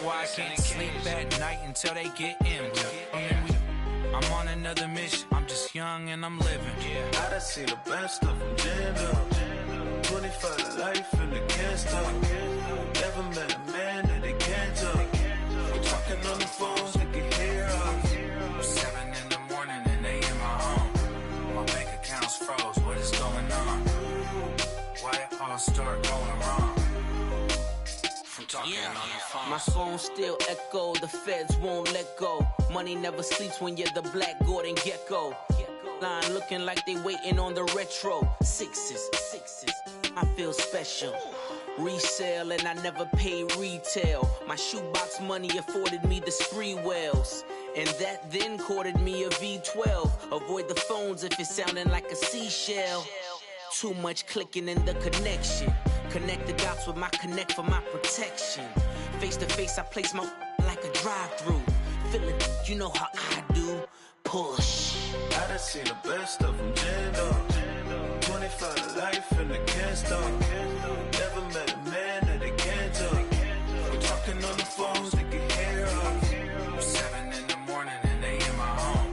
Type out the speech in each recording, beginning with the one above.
why I can't sleep at night until they get empty. I'm on another mission, I'm just young and I'm living. I done seen the best stuff from jammed up. 25 to life and they can't stop. Never met a man that they can't talk. We're talking on the phones, they can hear us. 7 in the morning and they in my home. My bank account's froze, what is going on? Why it all start going wrong? From talking on the phone. My phone still echo, the feds won't let go. Money never sleeps when you're the Black Gordon Gecko. Line looking like they waiting on the retro. Sixes, I feel special. Resale and I never pay retail. My shoebox money afforded me the spree wells. And that then courted me a V12. Avoid the phones if it's sounding like a seashell. Too much clicking in the connection. Connect the dots with my connect for my protection. Face to face, I place my like a drive-through. Feeling, you know how I do. Push. I done seen the best stuff from jammed up. 25 to life and they can't stop. Never met a man that they can't talk. We're talking on the phones, they can hear us. 7 in the morning and they in my home.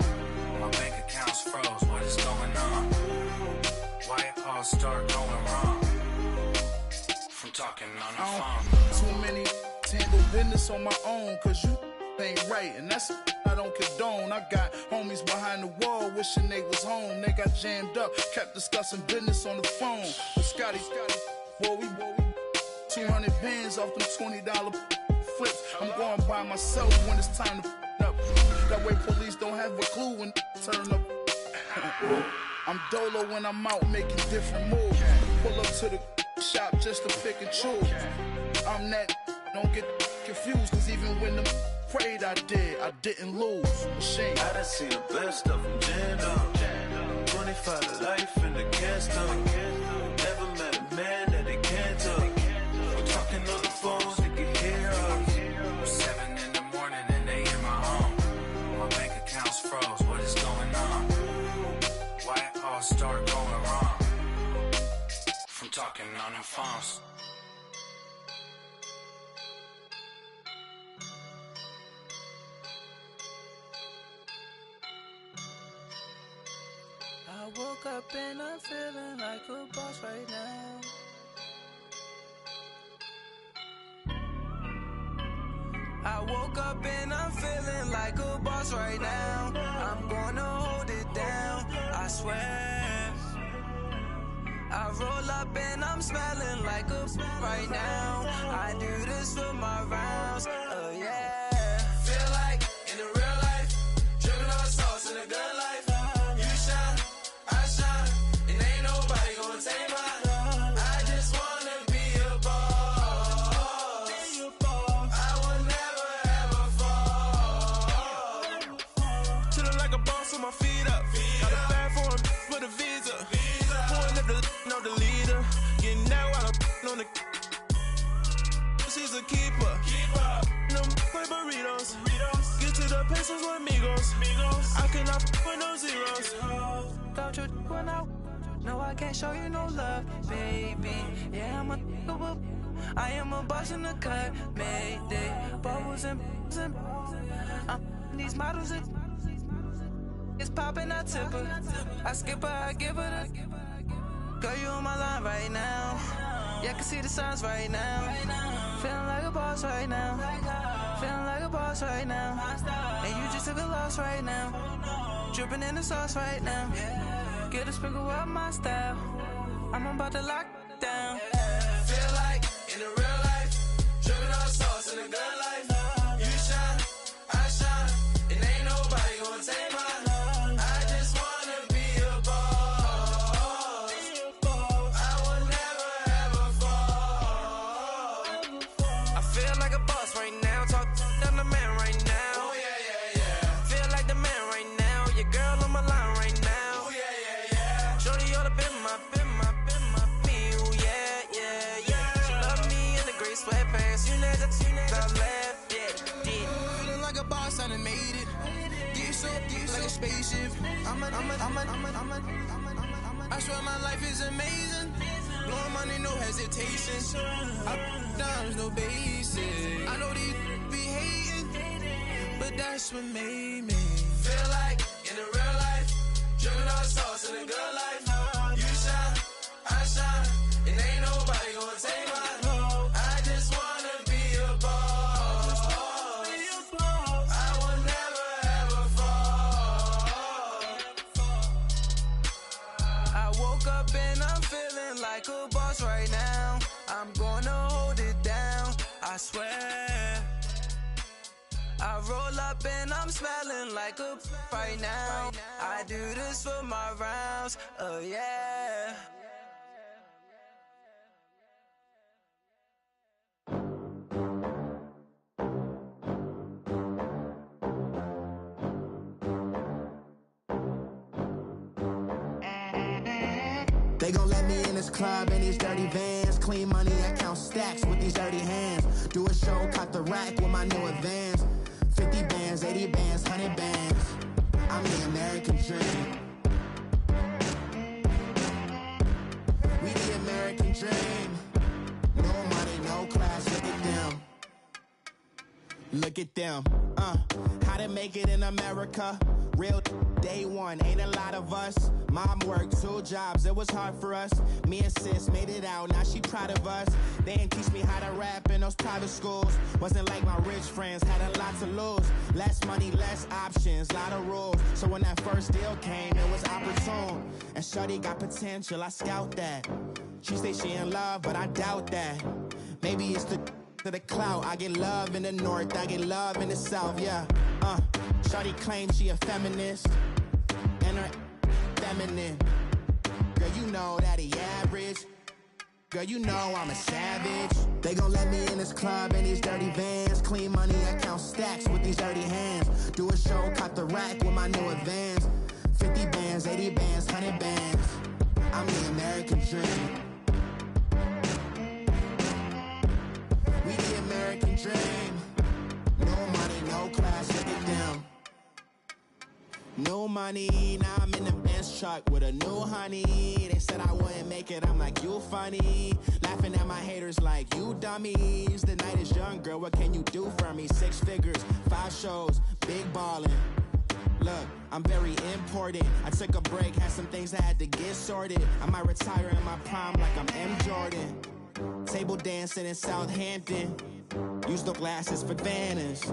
My bank account's froze, what is going on? Why it all start going wrong? From talking on the phone. Too many handle business on my own, cause you ain't right, and that's I don't condone. I got homies behind the wall wishing they was home. They got jammed up, kept discussing business on the phone. But Scotty, boy, we 200 bands off them $20 flips. I'm going by myself when it's time to up. That way police don't have a clue when turn up. I'm dolo when I'm out making different moves. Pull up to the shop just to pick and choose. I'm that, don't get confused, cause even when them prayed I didn't lose. Machine. I done seen the best stuff from jammed up. 25 to life and they can't stop. Never met a man that they can't talk. We're talking on the phones, they can hear us. 7 in the morning and they in my home. My bank account's froze, what is going on? Why it all start going wrong? From talking on the phones. I woke up and I'm feeling like a boss right now. I woke up and I'm feeling like a boss right now. I'm gonna hold it down, I swear. I roll up and I'm smelling like a right now. I do this for my rounds, oh yeah. Feel like in the real life, dripping on sauce in the good life. You shine, I shine, and ain't nobody gonna take mine. I just wanna be a boss. I will never ever fall. Chillin' like a boss with my feet up. Got a bag for him with a visa. Pulling up the know the leader. Getting that while I'm on the. She's a keeper. No play burritos. Get to the pesos with amigos. I cannot with no zeros. Don't you run out? No, I can't show you no love, baby. Yeah, I am a boss in the cut. Mayday. Bubbles and these models. It's popping, I tip her. I skip her, I give her the. Girl, you on my line right now. Yeah, I can see the signs right now. Feeling like a boss right now. Feeling like a boss right now. And you just took a loss right now. Dripping in the sauce right now. Get a sprinkle up my style. I'm about to lock down. Feel like in the real life, dripping on sauce in the good life. You shine, I shine, and ain't nobody gonna take mine. Spaceship. I swear my life is amazing. Blowing money, no hesitation. Up, downs, no basic. I know these be but that's what made me feel like in the real life, driven all the sauce in the good life. You shine, I shine, and ain't nobody gonna take mine. I just wanna be a boss. I will never ever fall. I woke up and I'm feeling like a boss right now. I'm gonna hold it down, I swear. I roll up and I'm smelling like a right now. I do this for my rounds, oh yeah. They gon' let me in this club in these dirty vans. Clean money, I count stacks with these dirty hands. Do a show, cut the rack with my new advance. 50 bands, 80 bands, 100 bands. I'm the American dream. We the American dream. No money, no class, look at them. Look at them, how to make it in America. Real day one, ain't a lot of us. Mom worked 2 jobs, it was hard for us. Me and sis made it out, now she proud of us. They didn't teach me how to rap in those private schools. Wasn't like my rich friends, had a lot to lose. Less money, less options, lot of rules. So when that first deal came, it was opportune. And shorty got potential, I scout that. She say she in love, but I doubt that. Maybe it's to the clout. I get love in the north, I get love in the south, yeah. Shorty claims she a feminist, and her feminine. Girl, you know that he average. Girl, you know I'm a savage. They gon' let me in this club in these dirty vans. Clean money, I count stacks with these dirty hands. Do a show, cut the rack with my new advance. 50 bands, 80 bands, 100 bands. I'm the American dream. We the American dream. No money, no class, look at them. No money, now I'm in the Benz truck with a new honey. They said I wouldn't make it, I'm like, you funny. Laughing at my haters like, you dummies. The night is young, girl, what can you do for me? 6 figures, 5 shows, big ballin'. Look, I'm very important. I took a break, had some things I had to get sorted. I might retire in my prime like I'm M. Jordan. Table dancing in Southampton. Use the glasses for Vannas.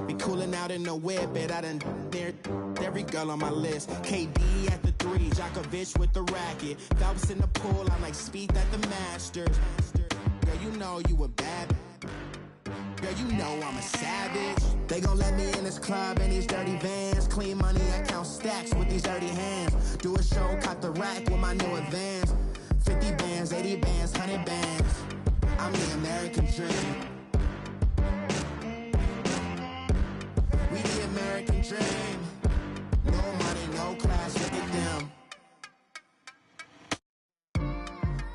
Be cooling out in the whip, but I done near every girl on my list. KD at the 3, Djokovic with the racket. Phelps in the pool, I'm like Speed at the Masters. Girl, you know you a bad. Girl, you know I'm a savage. They gon' let me in this club in these dirty vans. Clean money, I count stacks with these dirty hands. Do a show, cut the rack with my new advance. 50 bands, 80 bands, 100 bands. I'm the American dream. We the American dream. No money, no class, look at them.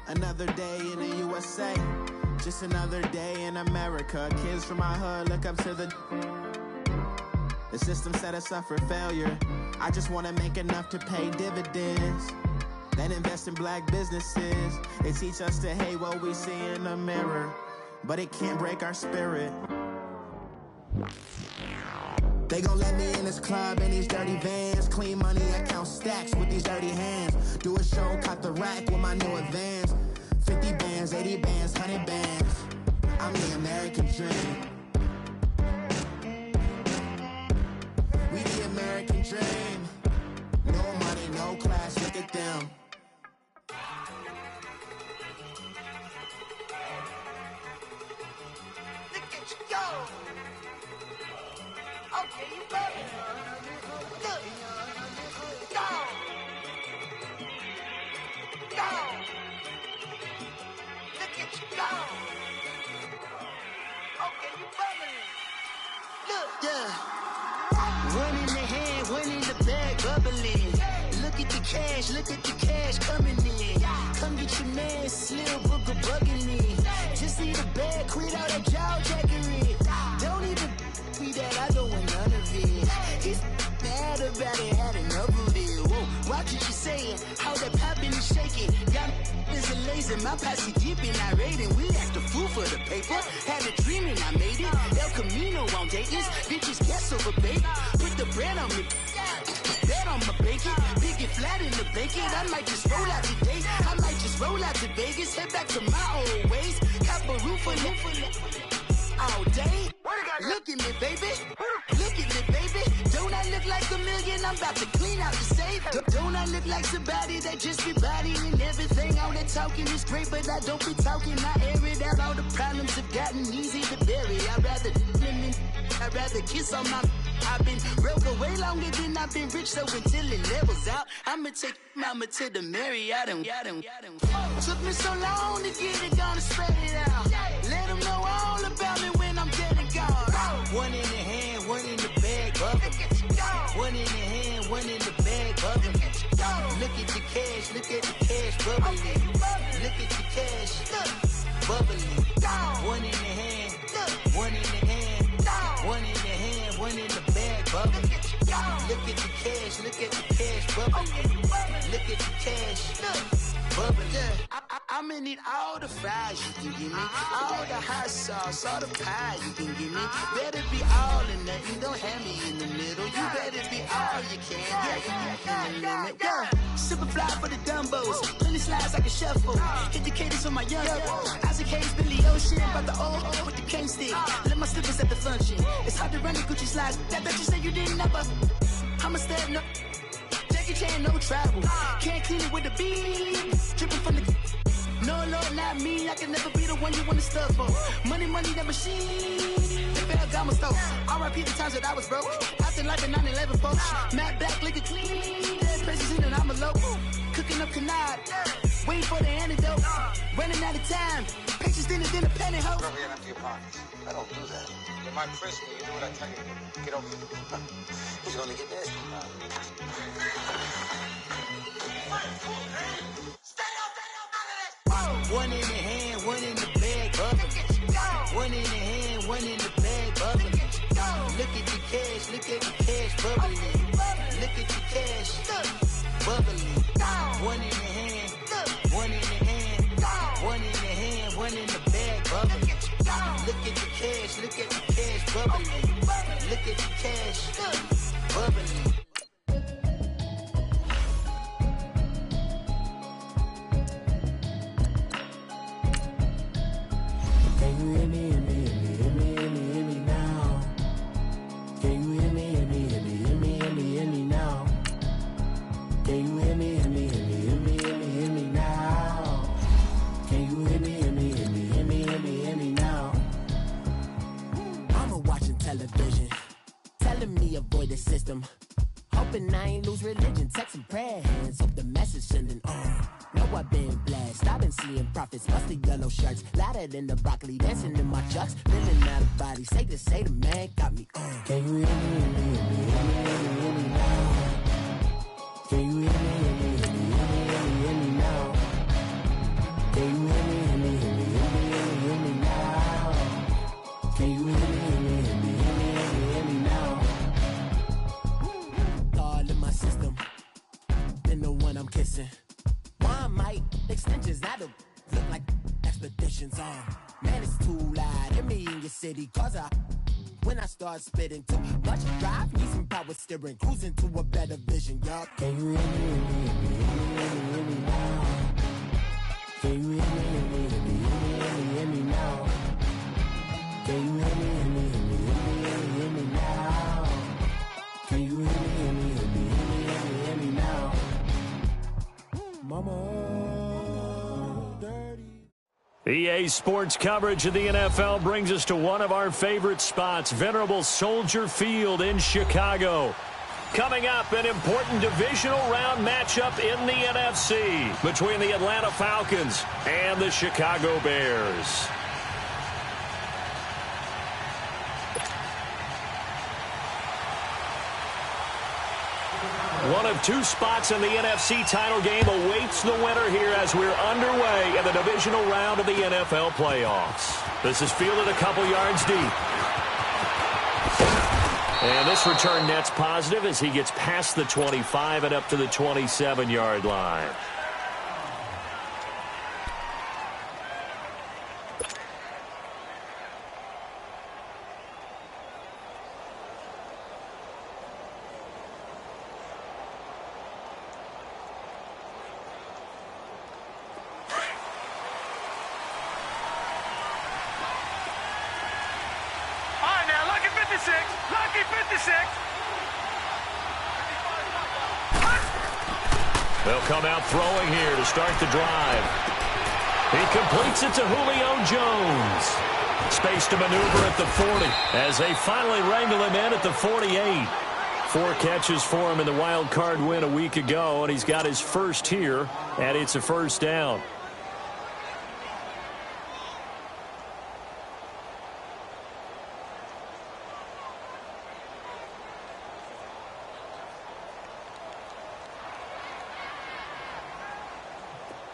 Another day in the USA. Just another day in America. Kids from my hood look up to the system set us up for failure. I just wanna make enough to pay dividends. Then invest in black businesses. They teach us to hate what we see in the mirror, but it can't break our spirit. They gon' let me in this club in these dirty vans. Clean money, I count stacks with these dirty hands. Do a show, cut the rack with my new advance. 50 bands, 80 bands, 100 bands. I'm the American dream. We the American dream. No money, no class, look at them. Look at you go. Okay, you got it. Look. Go. Go. Look at you go. Okay, you bubbling. Look. Yeah. One in the hand, one in the bag, bubbling. Look at the cash coming in. Come get your man, Slim Booker bugging in. Just need a bag, quit all that jaw jackery. Don't even be that, I don't want none of it. He's mad about it, had enough of it. Whoa, watch what you saying, how that poppin' and shaking. Got is a laser, my posse dipping, I raiding, we act a fool. for the paper. Had a dream and I made it. El Camino on Dayton's. Bitches guess over bait. Put the bread on me. Bet on my bacon. Big it flat in the bacon. I might just roll out today. I might just roll out to Vegas. Head back to my old ways. Cop a roof for all day. Look at me, baby. Look at me, baby. Don't I look like a million? I'm about to clean out the safe. Don't I look like somebody that just be bodying everything? All that talking is great, but I don't be talking. I air it out. All the problems have gotten easy to bury. I'd rather kiss on my. I've been broke way longer than I've been rich, so until it levels out, I'ma take mama to the Marriott and took me so long to get it gone and spread it out. Let them know all about me when I'm dead and gone. One in the hand, one in the bag, bubbling. One in the hand, one in the bag, bubbling. Look at the cash, look at the cash bubbling. Look at the cash bubbling. One in the hand, one in the hand, one in the hand, one in the bag bubbling. Look at the cash, look at the cash bubbling. Look at the cash bubbling. I'ma need all the fries you can give me, all the hot sauce, all the pie you can give me. Better be all or nothing, don't have me in the middle. You better be all you can, yeah. Super fly for the Dumbos, plenty slides like a shuffle. Hit the cadence on my young Isaac Hayes, Billy Ocean, about the old with the cane stick. Let my slippers at the function. It's hard to run the Gucci slides. That bet you say you didn't never. I'ma step no. Jackie Chan, no travel. Can't clean it with the beat. Dripping from the. No, Lord, not me. I can never be the one you want to stuff for. Money, that machine. The Ferragamo store. R.I.P. the times that I was broke. After life in 9/11, folks. Matte black, liquor clean. Dead president and I'm a local. Cooking up canard. Waiting for the antidote. Running out of time. Pictures thinner than a penny hoe. Over here, empty your pockets. I don't do that. You might press me. You do what I tell you. Get over here. He's gonna get this. One in the hand, one in the bag, bubbling. One in the hand, one in the bag, bubbling. Look at the cash, look at the cash bubbling. Look at the cash bubbling. One in the hand, one in the hand, one in the hand, one in the bag, bubbling. Look at the cash, look at the cash bubbling. Look at the cash bubbling. Can you hear me, hear me, hear me, hear me, hear me, hear me now? Can you hear me, hear me, hear me, hear me, hear me, hear me now? Can you hear me, hear me, hear me, hear me, hear me, hear me now? Can you hear me, hear me, hear me, hear me, hear me, hear me now? Mama watching television, telling me avoid the system. Hoping I ain't lose religion, texting prayer hands, hope the message sending on. Know I've been blessed, I've been seeing prophets, musty yellow shirts, louder than the broccoli, dancing in my chucks, feeling out of body, say the man got me on. Can you hear me, hear me, hear me, hear me, hear me, hear me now? Can you hear me, hear me, hear me, hear me, hear me, hear me now? Can you hear me, hear me, hear me, hear me, hear me, hear me now? Can you hear me, hear me, hear me, hear me, hear me, hear me now? All in my system, been the one I'm kissing. One might extensions that'll look like expeditions on. Man, it's too loud. Hear me in your city, cause when I start spitting too much drive, need some power steering, cruising to a better vision, y'all. Can you hear me, hear me, hear me, hear me, hear me, hear me now? Can you hear me, hear me, hear me, hear me, hear me, hear me now? Can you hear me, hear me, hear me, hear me, hear me, hear me now? Can you hear me, hear me, hear me, hear me, hear me, hear me now? Mama, dirty. EA Sports coverage of the NFL brings us to one of our favorite spots, venerable Soldier Field in Chicago. Coming up, an important divisional round matchup in the NFC between the Atlanta Falcons and the Chicago Bears. One of two spots in the NFC title game awaits the winner here as we're underway in the divisional round of the NFL playoffs. This is fielded a couple yards deep. And this return net's positive as he gets past the 25 and up to the 27-yard line. 56. Lucky 56. They'll come out throwing here to start the drive. He completes it to Julio Jones. Space to maneuver at the 40 as they finally wrangle him in at the 48. 4 catches for him in the wild card win a week ago, and he's got his first here, and it's a first down.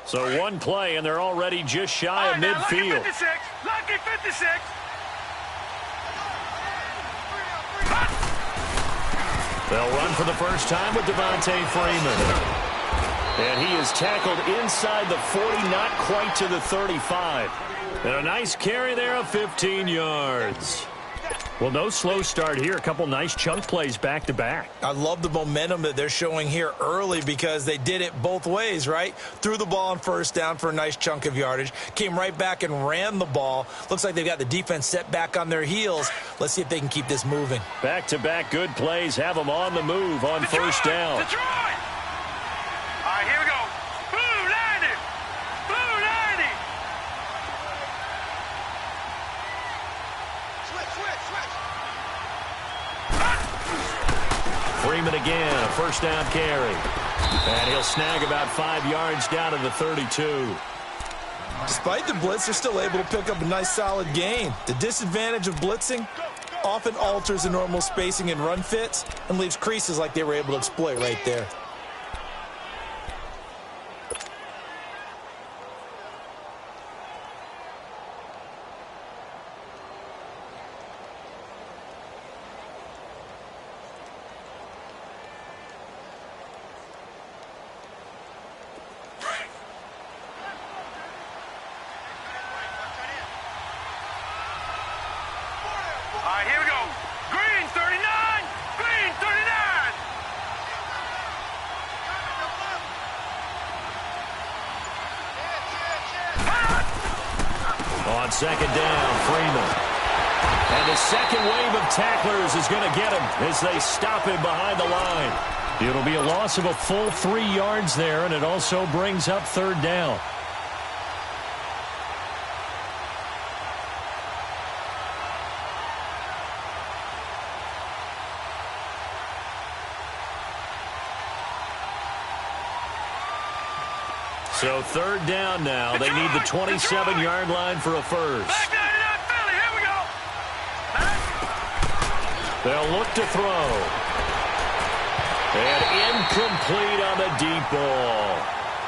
So one play, and they're already just shy of midfield. Lucky 56. Lucky 56. They'll run for the first time with Devontae Freeman. And he is tackled inside the 40, not quite to the 35. And a nice carry there of 15 yards. Well, no slow start here. A couple nice chunk plays back-to-back. I love the momentum that they're showing here early because they did it both ways, right? Threw the ball on first down for a nice chunk of yardage. Came right back and ran the ball. Looks like they've got the defense set back on their heels. Let's see if they can keep this moving. Back-to-back good plays have them on the move on first down. Detroit! All right, here we go. Blue 90. Blue 90. Freeman again, a first down carry. And he'll snag about 5 yards down to the 32. Despite the blitz, they're still able to pick up a nice solid gain. The disadvantage of blitzing often alters the normal spacing and run fits and leaves creases like they were able to exploit right there. All right, here we go. Green 39. Green 39. On second down, Freeman. And the second wave of tacklers is going to get him as they stop him behind the line. It'll be a loss of a full 3 yards there, and it also brings up third down. So third down now. They need the 27-yard line for a first. Back 99 Philly. Here we go. They'll look to throw. And incomplete on the deep ball.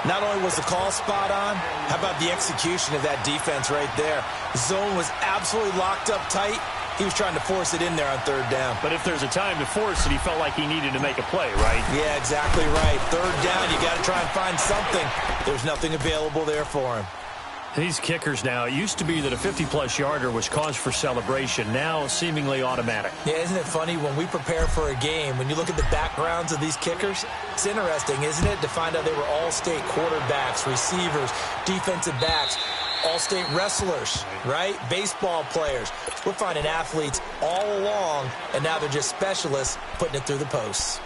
Not only was the call spot on, how about the execution of that defense right there? The zone was absolutely locked up tight. He was trying to force it in there on third down. But if there's a time to force it, he felt like he needed to make a play, right? Yeah, exactly right. Third down, you got to try and find something. There's nothing available there for him. These kickers now, it used to be that a 50-plus yarder was cause for celebration. Now, seemingly automatic. Yeah, isn't it funny when we prepare for a game, when you look at the backgrounds of these kickers, it's interesting, isn't it, to find out they were all-state quarterbacks, receivers, defensive backs, all-state wrestlers, right? Baseball players. We're finding athletes all along, and now they're just specialists putting it through the posts.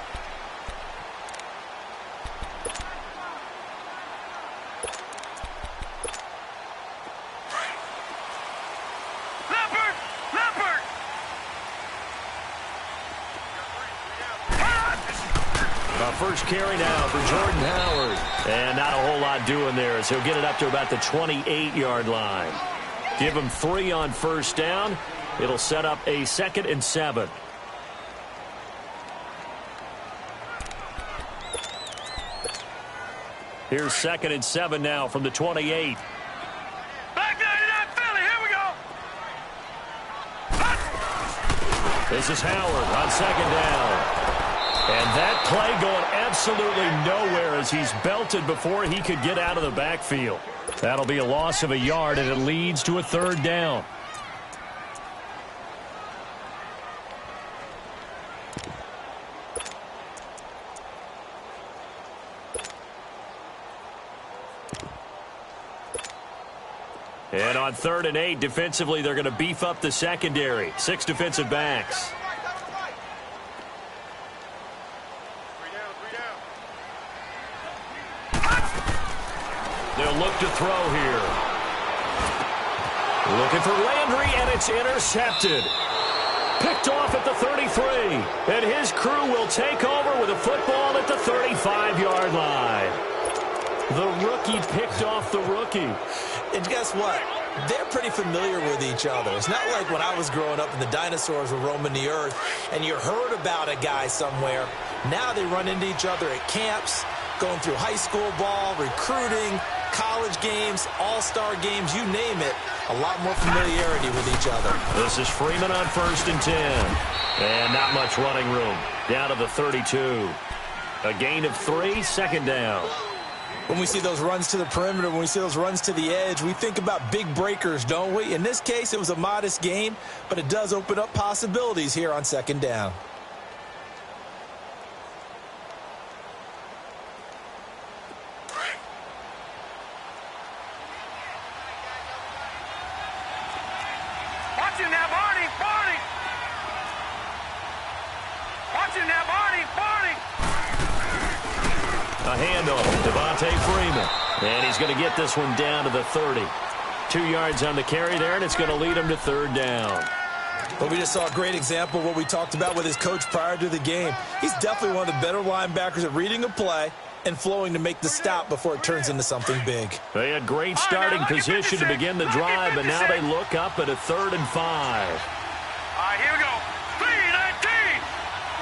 First carry now for Jordan Howard. And not a whole lot doing there as he'll get it up to about the 28-yard line. Give him 3 on first down. It'll set up a 2nd and 7. Here's 2nd and 7 now from the 28. Back 99 Philly. Here we go. This is Howard on 2nd down. And that play going absolutely nowhere as he's belted before he could get out of the backfield. That'll be a loss of a yard, and it leads to a third down. And on 3rd and 8, defensively, they're going to beef up the secondary. 6 defensive backs. They'll look to throw here. Looking for Landry, and it's intercepted. Picked off at the 33. And his crew will take over with a football at the 35-yard line. The rookie picked off the rookie. And guess what? They're pretty familiar with each other. It's not like when I was growing up and the dinosaurs were roaming the earth and you heard about a guy somewhere. Now they run into each other at camps, going through high school ball, recruiting, college games, all-star games, you name it. A lot more familiarity with each other. This is Freeman on 1st and 10. And not much running room. Down to the 32. A gain of 3, second down. When we see those runs to the perimeter, when we see those runs to the edge, we think about big breakers, don't we? In this case, it was a modest gain, but it does open up possibilities here on 2nd down. Watch him now, Barney! Barney! Watch him now, Barney! Barney! A handoff, Devontae Freeman. And he's going to get this one down to the 30. 2 yards on the carry there, and it's going to lead him to 3rd down. But we just saw a great example of what we talked about with his coach prior to the game. He's definitely one of the better linebackers at reading a play and flowing to make the stop before it turns into something big. They had great starting position to begin the drive, but now they look up at a 3rd and 5. All right, here we go. 3-19!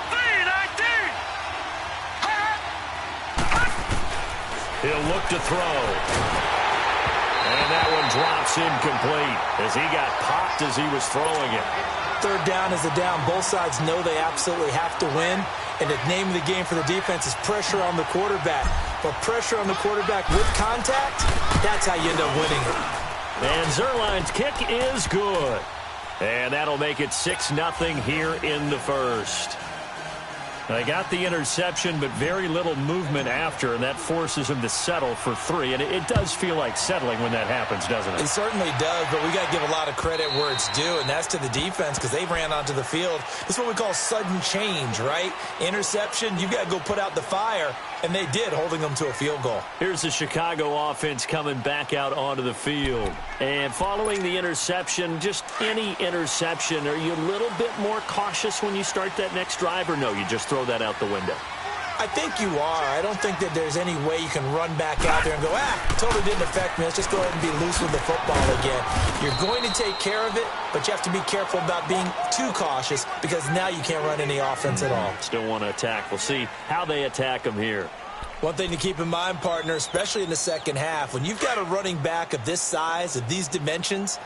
3-19! He'll look to throw. And that one drops incomplete as he got popped as he was throwing it. 3rd down is a down. Both sides know they absolutely have to win. And the name of the game for the defense is pressure on the quarterback. But pressure on the quarterback with contact, that's how you end up winning it. And Zerline's kick is good. And that'll make it 6-0 here in the first. They got the interception, but very little movement after, and that forces him to settle for 3. And it does feel like settling when that happens, doesn't it? It certainly does, but we got to give a lot of credit where it's due, and that's to the defense because they ran onto the field. This is what we call sudden change, right? Interception, you got to go put out the fire, and they did, holding them to a field goal. Here's the Chicago offense coming back out onto the field. And following the interception, just any interception, are you a little bit more cautious when you start that next drive, or no, you just throw that out the window? I think you are. I don't think that there's any way you can run back out there and go, totally didn't affect me. Let's just go ahead and be loose with the football again. You're going to take care of it, but you have to be careful about being too cautious because now you can't run any offense at all. Still want to attack. We'll see how they attack them here. One thing to keep in mind, partner, especially in the second half, when you've got a running back of this size, of these dimensions,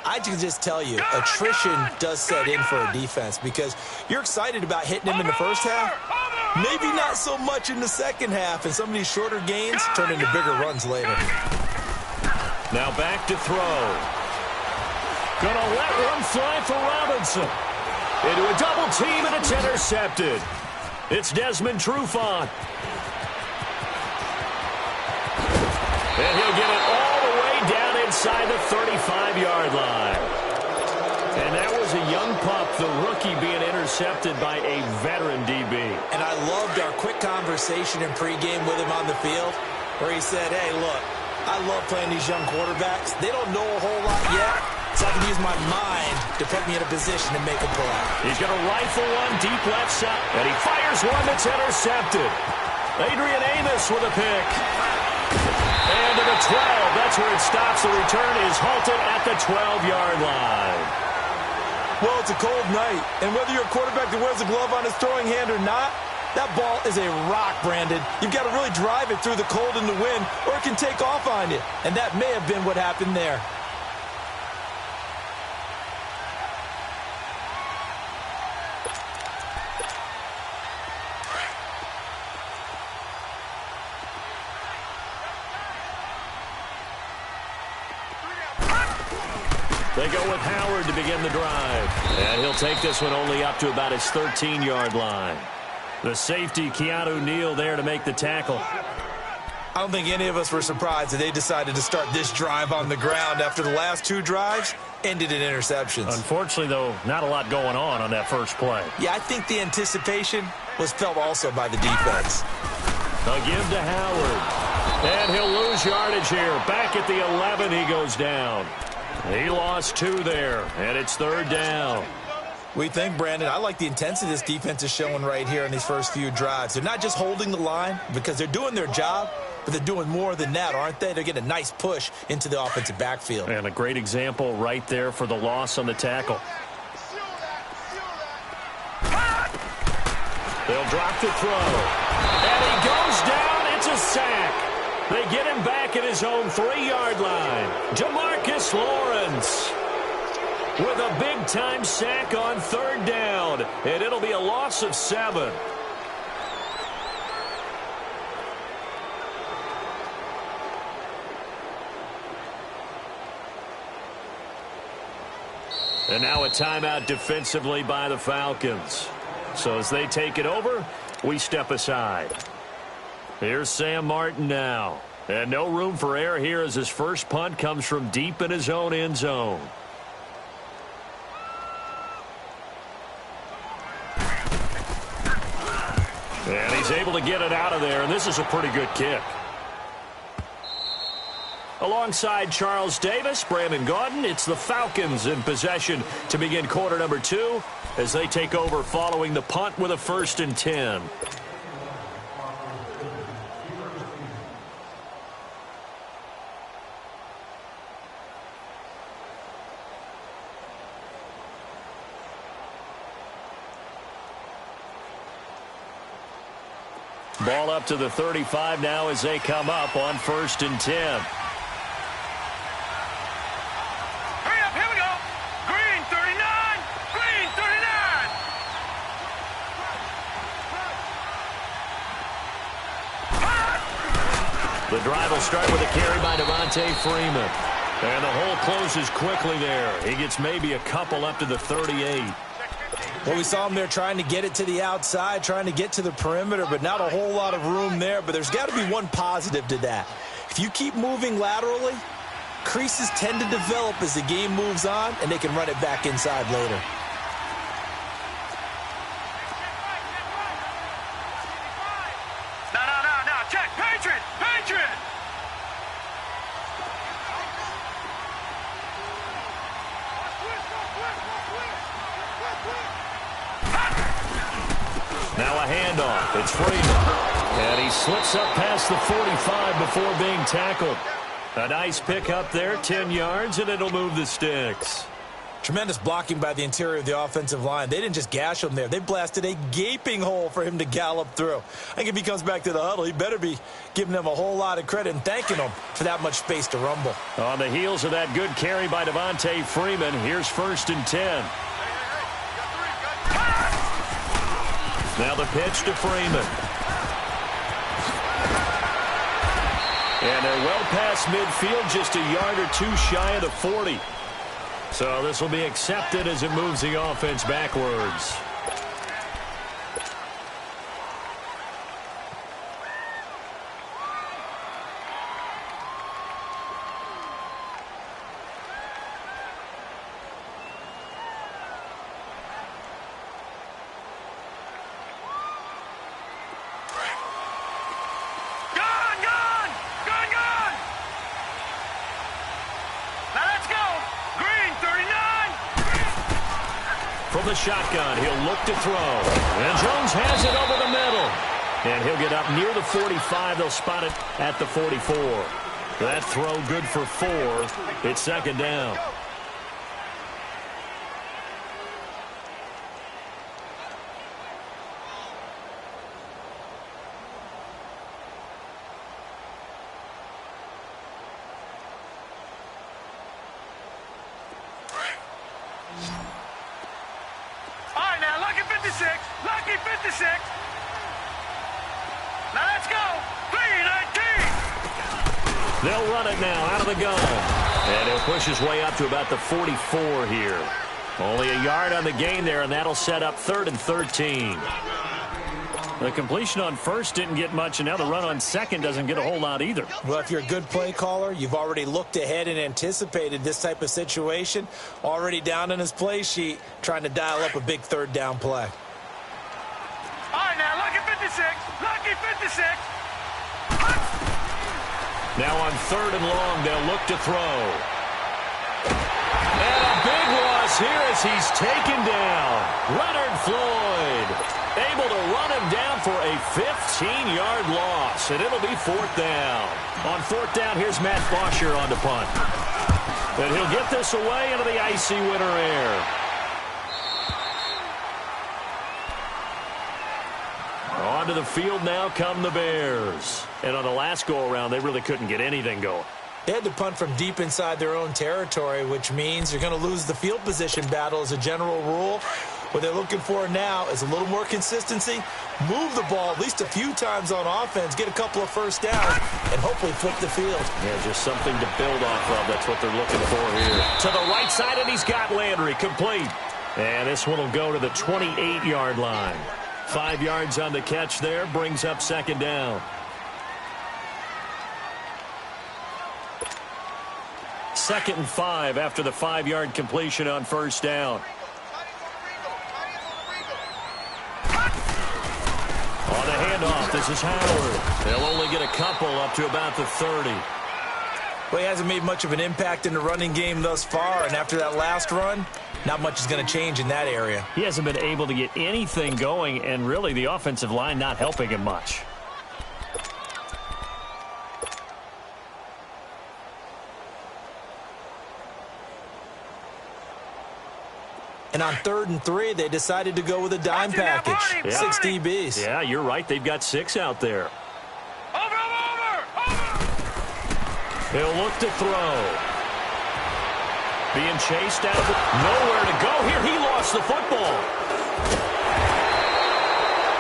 I can just tell you, attrition does set in for a defense because you're excited about hitting him in the first half. Maybe not so much in the second half, and some of these shorter gains turn into bigger runs later. Now back to throw. Gonna let one fly for Robinson. Into a double team, and it's intercepted. It's Desmond Trufant. And he'll get it all the way down inside the 35-yard line. And that was a young pup, the rookie being intercepted by a veteran DB. And I loved our quick conversation in pregame with him on the field where he said, hey, look, I love playing these young quarterbacks. They don't know a whole lot yet, so I can use my mind to put me in a position to make a play. He's going to rifle one deep left side, and he fires one that's intercepted. Adrian Amos with a pick. And to the 12, that's where it stops. The return is halted at the 12-yard line. Well, it's a cold night, and whether you're a quarterback that wears a glove on his throwing hand or not, that ball is a rock, Brandon. You've got to really drive it through the cold and the wind, or it can take off on you, and that may have been what happened there. They go with Howard to begin the drive. And he'll take this one only up to about his 13-yard line. The safety, Keanu Neal, there to make the tackle. I don't think any of us were surprised that they decided to start this drive on the ground after the last 2 drives ended in interceptions. Unfortunately, though, not a lot going on that first play. Yeah, I think the anticipation was felt also by the defense. They'll give to Howard. And he'll lose yardage here. Back at the 11, he goes down. He lost 2 there, and it's 3rd down. We think, Brandon, I like the intensity this defense is showing right here in these first few drives. They're not just holding the line because they're doing their job, but they're doing more than that, aren't they? They're getting a nice push into the offensive backfield. And a great example right there for the loss on the tackle. They'll drop the throw. And he goes down. It's a sack. They get him back at his own 3-yard line. Jamarcus Lawrence with a big-time sack on 3rd down. And it'll be a loss of 7. And now a timeout defensively by the Falcons. So as they take it over, we step aside. Here's Sam Martin now. And no room for error here as his first punt comes from deep in his own end zone. And he's able to get it out of there, and this is a pretty good kick. Alongside Charles Davis, Brandon Gaudin, it's the Falcons in possession to begin quarter number 2 as they take over following the punt with a 1st and 10. Ball up to the 35 now as they come up on 1st and 10. Hurry up, here we go. Green 39, green 39. The drive will start with a carry by Devontae Freeman. And the hole closes quickly there. He gets maybe a couple up to the 38. Well, we saw him there trying to get it to the outside, trying to get to the perimeter, but not a whole lot of room there. But there's got to be one positive to that. If you keep moving laterally, creases tend to develop as the game moves on, and they can run it back inside later. No, check, Patriot, Patriot. Now a handoff. It's Freeman. And he slips up past the 45 before being tackled. A nice pick up there, 10 yards, and it'll move the sticks. Tremendous blocking by the interior of the offensive line. They didn't just gash him there. They blasted a gaping hole for him to gallop through. I think if he comes back to the huddle, he better be giving them a whole lot of credit and thanking them for that much space to rumble. On the heels of that good carry by Devontae Freeman, here's 1st and 10. Now the pitch to Freeman. And they're well past midfield, just a yard or 2 shy of the 40. So this will be accepted as it moves the offense backwards. From the shotgun, he'll look to throw. And Jones has it over the middle. And he'll get up near the 45. They'll spot it at the 44. That throw good for 4. It's 2nd down. Lucky 56. Now let's go. 319. They'll run it now out of the gun. And he'll push his way up to about the 44 here. Only a yard on the gain there, and that'll set up 3rd and 13. The completion on 1st didn't get much, and now the run on 2nd doesn't get a whole lot either. Well, if you're a good play caller, you've already looked ahead and anticipated this type of situation. Already down in his play sheet, trying to dial up a big 3rd down play. All right, now, lucky 56. Lucky 56. Now on 3rd and long, they'll look to throw. And a big loss here as he's taken down. Leonard Floyd able to run him down for a 15-yard loss, and it'll be 4th down. On 4th down, here's Matt Bosher on the punt. And he'll get this away into the icy winter air. Onto the field now come the Bears. And on the last go-around, they really couldn't get anything going. They had to punt from deep inside their own territory, which means you're going to lose the field position battle as a general rule. What they're looking for now is a little more consistency, move the ball at least a few times on offense, get a couple of first downs, and hopefully flip the field. Yeah, just something to build off of. That's what they're looking for here. To the right side, and he's got Landry complete. And this one will go to the 28-yard line. 5 yards on the catch there, brings up 2nd down. 2nd and 5 after the 5-yard completion on 1st down. On the handoff, this is Howard. They'll only get a couple up to about the 30. Well, he hasn't made much of an impact in the running game thus far, and after that last run, not much is going to change in that area. He hasn't been able to get anything going, and really the offensive line not helping him much. And on 3rd and 3, they decided to go with a dime package. 6 DBs. Yeah, you're right. They've got 6 out there. Over! He'll look to throw. Being chased out of nowhere to go here. He lost the football.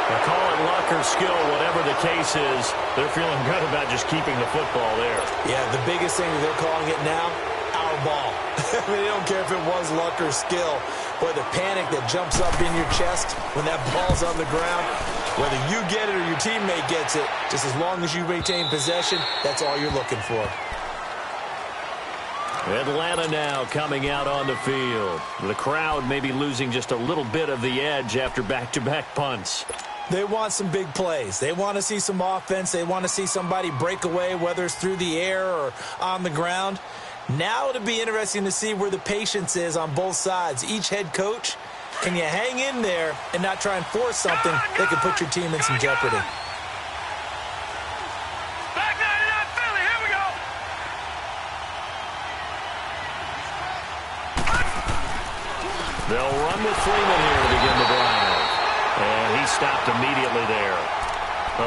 They call it luck or skill, whatever the case is. They're feeling good about just keeping the football there. Yeah, the biggest thing that they're calling it now, our ball. I mean, they don't care if it was luck or skill. Boy, the panic that jumps up in your chest when that ball's on the ground, whether you get it or your teammate gets it, just as long as you maintain possession, that's all you're looking for. Atlanta now coming out on the field. The crowd maybe losing just a little bit of the edge after back-to-back punts. They want some big plays. They want to see some offense. They want to see somebody break away, whether it's through the air or on the ground. Now it'll be interesting to see where the patience is on both sides. Each head coach, can you hang in there and not try and force something that could put your team in some jeopardy? Back 99 Philly, here we go. They'll run with Freeman here to begin the drive. And he stopped immediately there.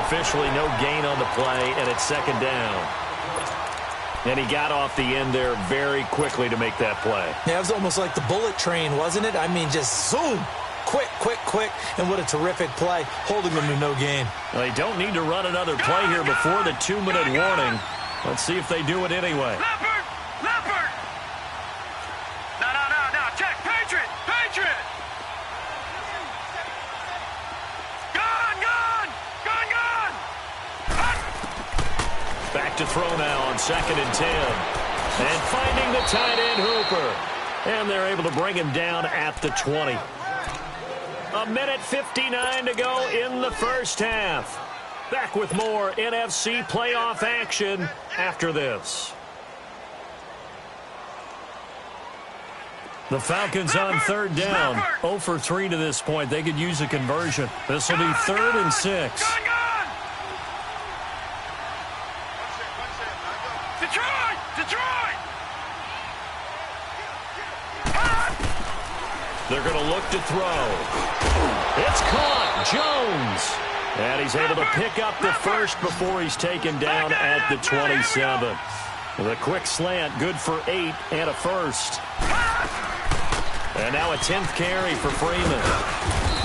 Officially no gain on the play, and it's 2nd down. And he got off the end there very quickly to make that play. Yeah, it was almost like the bullet train, wasn't it? I mean, just zoom. Quick, and what a terrific play, holding them to no gain. Well, they don't need to run another play here before the 2-minute warning. Let's see if they do it anyway. Leopard! No, check, Patriot! Gone! Back to throw now on 2nd and 10. And finding the tight end Hooper. And they're able to bring him down at the 20. 1:59 to go in the first half. Back with more NFC playoff action after this. The Falcons on 3rd down. 0 for 3 to this point. They could use a conversion. This will be 3rd and 6. Detroit! They're going to look to throw. It's caught. Jones. And he's able to pick up the first before he's taken down at the 27. The quick slant, good for 8 and a first. And now a 10th carry for Freeman.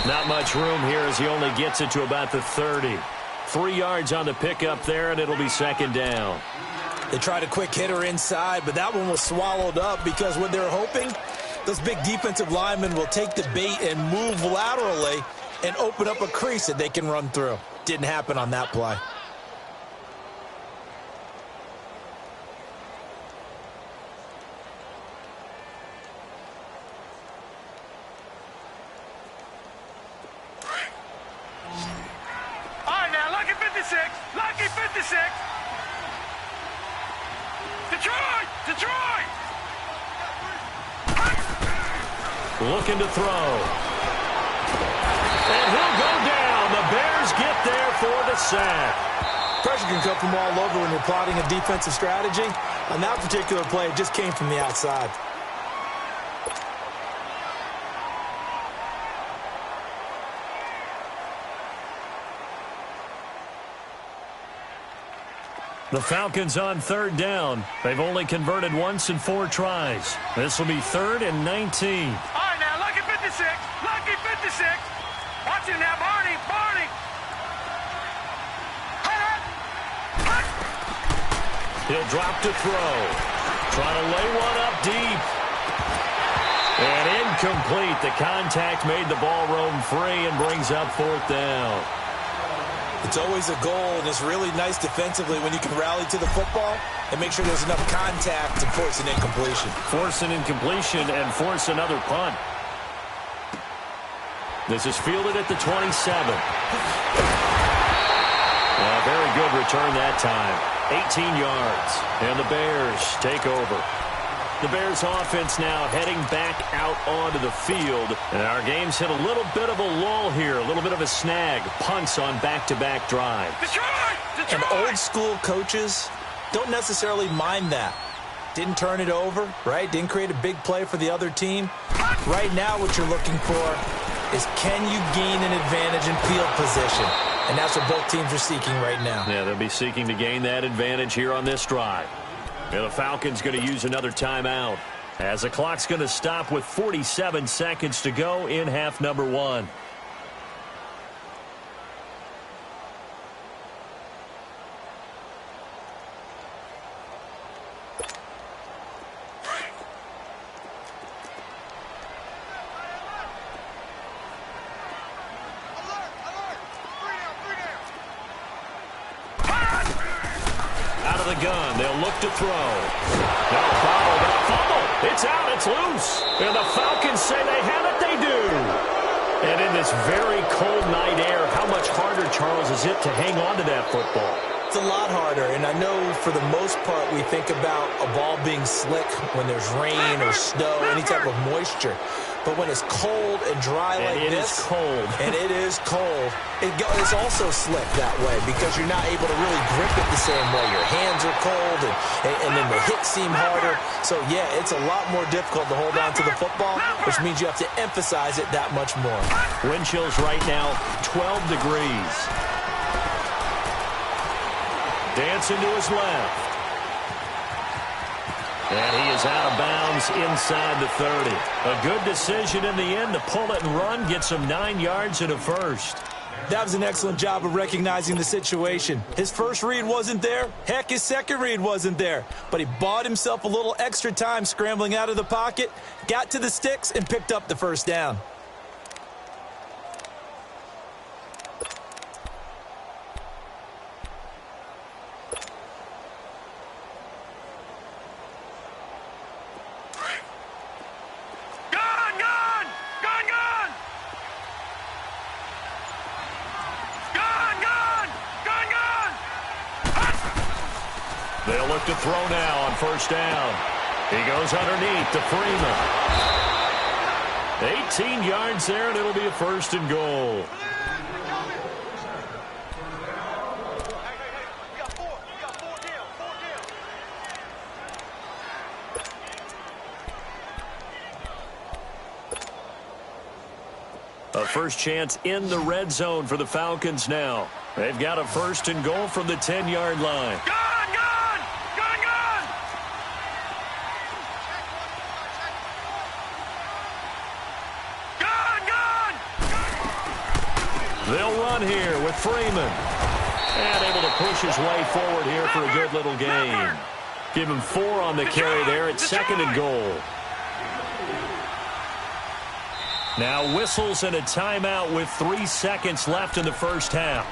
Not much room here as he only gets it to about the 30. 3 yards on the pickup there, and it'll be 2nd down. They tried a quick hitter inside, but that one was swallowed up because what they're hoping, those big defensive linemen will take the bait and move laterally and open up a crease that they can run through. Didn't happen on that play. All right, now, lucky 56. Detroit! Detroit! Looking to throw. And he'll go down. The Bears get there for the sack. Pressure can come from all over when you're plotting a defensive strategy. On that particular play, it just came from the outside. The Falcons on third down. They've only converted once in 4 tries. This will be 3rd and 19. All right, now, lucky 56. Lucky 56. Watch it now, Barney. Barney. He'll drop to throw. Trying to lay one up deep. And incomplete. The contact made the ball roam free and brings up 4th down. It's always a goal, and it's really nice defensively when you can rally to the football and make sure there's enough contact to force an incompletion. Force an incompletion and force another punt. This is fielded at the 27. A very good return that time. 18 yards, and the Bears take over. The Bears offense now heading back out onto the field. And our game's hit a little bit of a lull here, a little bit of a snag. Punts on back-to-back drives. And old school coaches don't necessarily mind that. Didn't turn it over, right? Didn't create a big play for the other team. Right now what you're looking for is, can you gain an advantage in field position? And that's what both teams are seeking right now. Yeah, they'll be seeking to gain that advantage here on this drive. And the Falcons going to use another timeout as the clock's going to stop with 47 seconds to go in half number 1. Gun. They'll look to throw. They'll fumble. It's out. It's loose. And the Falcons say they have it. They do. And in this very cold night air, how much harder, Charles, is it to hang on to that football? It's a lot harder, and I know for the most part we think about a ball being slick when there's rain or snow, any type of moisture. But when it's cold and dry like this, it is cold. And it is cold, it's also slick that way because you're not able to really grip it the same way. Your hands are cold, and then the hits seem harder. So, yeah, it's a lot more difficult to hold on to the football, which means you have to emphasize it that much more. Wind chills right now, 12 degrees. Dancing to his left. And he is out of bounds inside the 30. A good decision in the end to pull it and run, get some 9 yards and a first. That was an excellent job of recognizing the situation. His first read wasn't there. Heck, his second read wasn't there. But he bought himself a little extra time scrambling out of the pocket, got to the sticks, and picked up the first down. They'll look to throw now on first down. He goes underneath to Freeman. 18 yards there, and it'll be a first and goal. A first chance in the red zone for the Falcons now. They've got a first and goal from the 10-yard line. They'll run here with Freeman. And able to push his way forward here for a good little gain. Give him 4 on the carry there at second and goal. Now whistles and a timeout with 3 seconds left in the first half.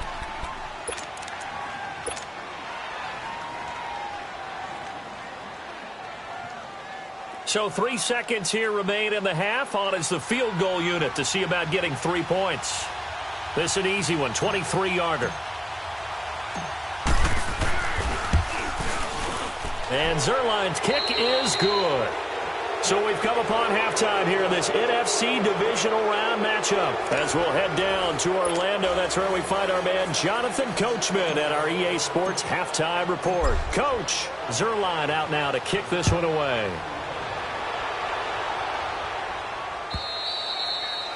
So 3 seconds here remain in the half. On is the field goal unit to see about getting 3 points. This an easy one, 23-yarder. And Zerline's kick is good. So we've come upon halftime here in this NFC divisional round matchup. As we'll head down to Orlando, that's where we find our man Jonathan Coachman at our EA Sports Halftime Report. Coach, Zerline out now to kick this one away.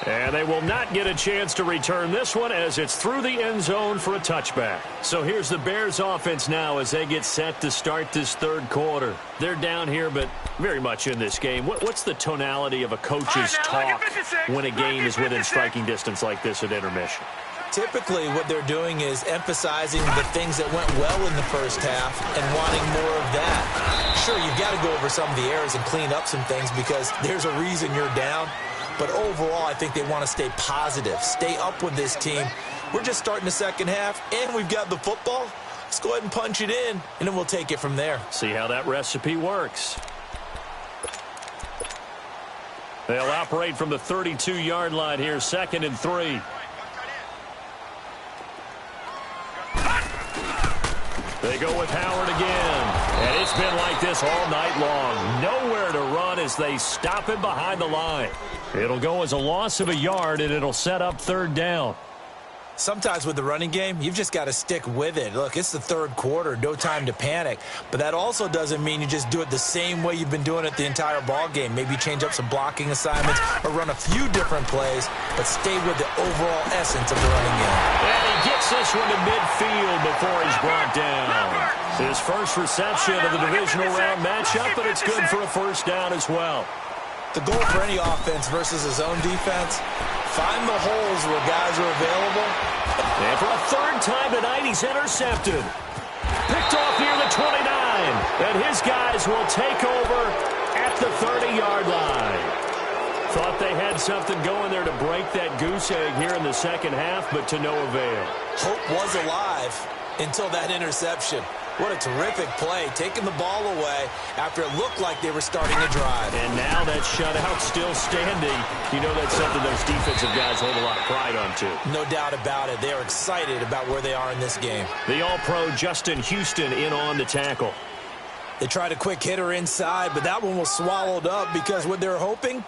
And they will not get a chance to return this one as it's through the end zone for a touchback. So here's the Bears offense now as they get set to start this third quarter. They're down here, but very much in this game. What's the tonality of a coach's talk when a game is within striking distance like this at intermission? Typically, what they're doing is emphasizing the things that went well in the first half and wanting more of that. Sure, you've got to go over some of the errors and clean up some things because there's a reason you're down. But overall, I think they want to stay positive, stay up with this team. We're just starting the second half, and we've got the football. Let's go ahead and punch it in, and then we'll take it from there. See how that recipe works. They'll operate from the 32-yard line here, 2nd and 3. They go with Howard again. And it's been like this all night long. Nowhere to run as they stop him behind the line. It'll go as a loss of a yard, and it'll set up 3rd down. Sometimes with the running game, you've just got to stick with it. Look, it's the third quarter, no time to panic. But that also doesn't mean you just do it the same way you've been doing it the entire ball game. Maybe change up some blocking assignments or run a few different plays, but stay with the overall essence of the running game. And he gets this one to midfield before he's brought down. His first reception of the divisional round matchup, but it's good for a 1st down as well. The goal for any offense versus his own defense, find the holes where guys are available. And for a 3rd time tonight, he's intercepted. Picked off near the 29. And his guys will take over at the 30-yard line. Thought they had something going there to break that goose egg here in the second half, but to no avail. Hope was alive until that interception. What a terrific play, taking the ball away after it looked like they were starting to drive. And now that shutout still standing. You know that's something those defensive guys hold a lot of pride on, too. No doubt about it. They are excited about where they are in this game. The All-Pro Justin Houston in on the tackle. They tried a quick hitter inside, but that one was swallowed up because what they're hoping,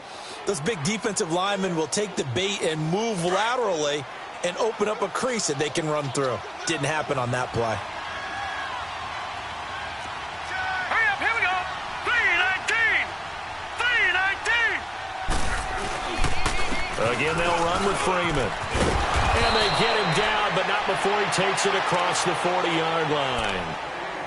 those big defensive linemen will take the bait and move laterally and open up a crease that they can run through. Didn't happen on that play. Again, they'll run with Freeman. And they get him down, but not before he takes it across the 40-yard line.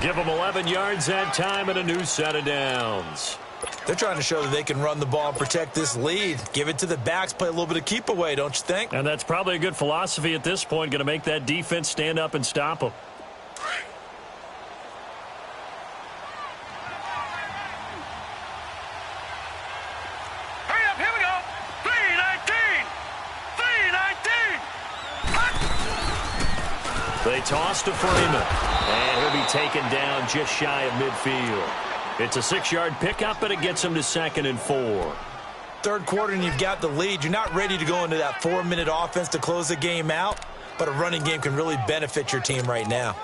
Give them 11 yards that time and a new set of downs. They're trying to show that they can run the ball and protect this lead. Give it to the backs, play a little bit of keep away, don't you think? And that's probably a good philosophy at this point, going to make that defense stand up and stop them. They toss to Freeman, and he'll be taken down just shy of midfield. It's a 6-yard pickup, but it gets him to 2nd and 4. Third quarter, and you've got the lead. You're not ready to go into that 4-minute offense to close the game out, but a running game can really benefit your team right now.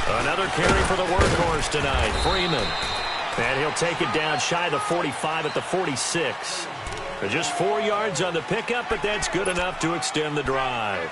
Another carry for the workhorse tonight, Freeman. And he'll take it down shy of the 45 at the 46. Just 4 yards on the pickup, but that's good enough to extend the drive.